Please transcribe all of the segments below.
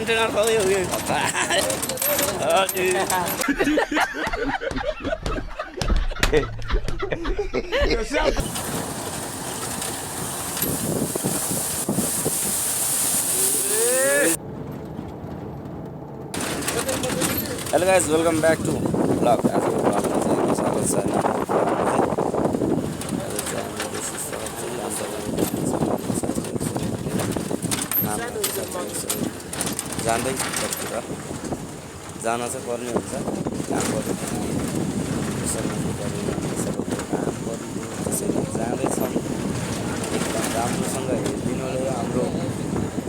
Container खोइ हो गयो hello guys welcome back to blog आज को ब्लॉग में चाहिँ स्वागत छ जाँदै सबतिर जान चाहिँ पर्ने हुन्छ काम गर्नु त्यसैले जाँदैछौँ एकदम राम्रोसँग हेरिदिनु होला हाम्रो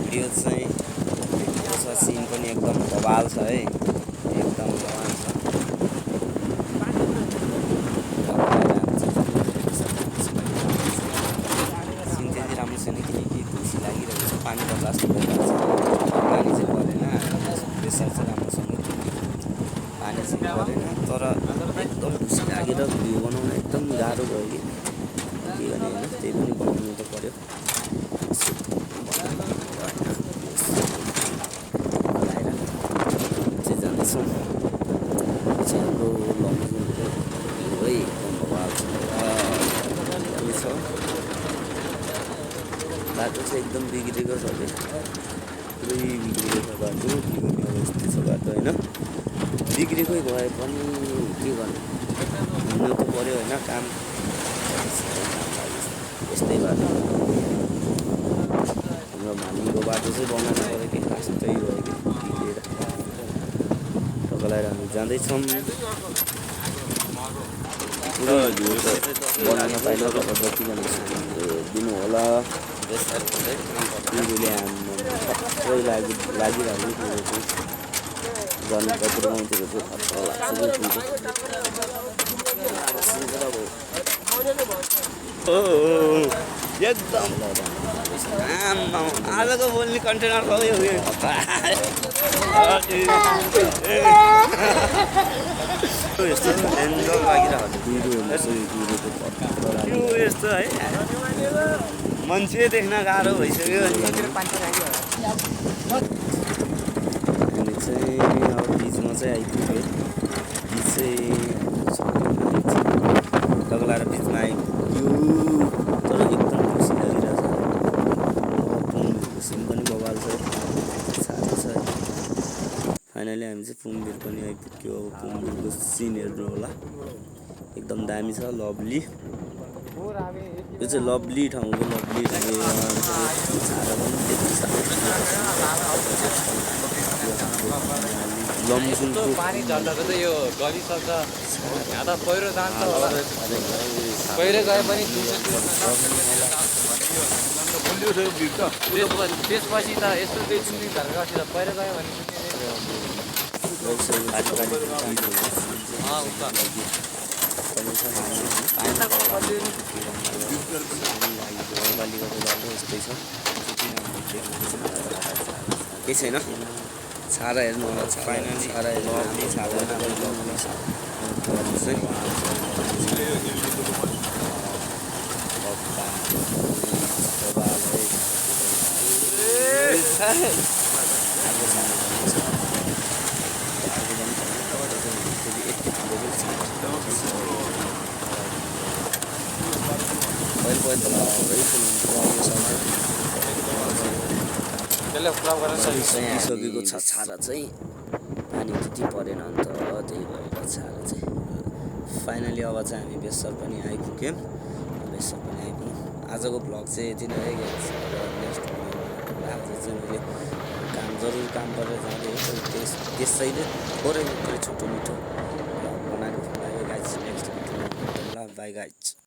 भिडियो चाहिँ सिन पनि एकदम बवाल छ है एकदम जवान छ सिन त्यति राम्रो छैन किनकि तुलसी लागिरहेको छ पानी त लास्ट भइरहेको छ पानी चाहिँ परेन प्रेसर चाहिँ राम्रोसँग पानी चाहिँ परेन तर एकदम खुसी लागेर भिडियो बनाउन एकदम गाह्रो भयो कि के गर्ने होइन त्यही पनि बनाउनु त पर्यो बाटो चाहिँ एकदम बिग्रेको छ कि पुरै बिग्रेको बाटो के गर्ने अवस्था छ बाटो होइन बिग्रेकै भए पनि के गर्ने हिँड्नु त पर्यो होइन काम यस्तै बाटो हाम्रो मानिको बाटो चाहिँ बनाउनु पऱ्यो कि त्यस्तै भयो कि बिग्रेर लगाएर हामी जाँदैछौँ पुरो बनाउन पाइनँ तपाईँ जति पनि दिनु होला पिँढीले सबै लागिरहेको कुरो चाहिँ गर्नु पर्छ मान्छेको चाहिँ खर्च लाग्छ एकदम आजको बोल्ने कन्टेनर खोइ हो यस्तो डेन्जर लागिरहेको यस्तो है मान्छे देख्न गाह्रो भइसक्यो अनि चाहिँ अब बिचमा चाहिँ आइपुग्यो बिच चाहिँ तगलाएर बिचमा आइपुग्यो तर एकदम खुसी लागिरहेछ सिन पनि बवाल छ साह्रो छ फाइनली हामी चाहिँ पुमबिर पनि आइपुग्यो अब पुमबिरको सिन हेर्नु होला एकदम दामी छ लभली यो चाहिँ लभली ठाउँ हो लभली लमजुङको पानी झर्दाको चाहिँ यो गरिसक्छ यहाँ त पहिरो जान्छ होला पहिरो गए पनि त्यसपछि त यस्तो चाहिँ चुनी झर्कापछि त पहिरो गयो भने केही छैन छाडा हेर्नु होला फाइनली छाडा हेर्नु सकेको छ छाडा चाहिँ पानी त्यति परेन अन्त त्यही भएर छाडा चाहिँ फाइनली अब चाहिँ हामी बेसर पनि आइपुग्यौँ आजको भ्लग चाहिँ यति नै नेक्स्ट आज चाहिँ मैले जरुरी काम गरेर जाँदै त्यसैले थोरै छोटो मिठो बनाएको गाइज नेक्स्ट भिडियोमा ल बाई गाइज।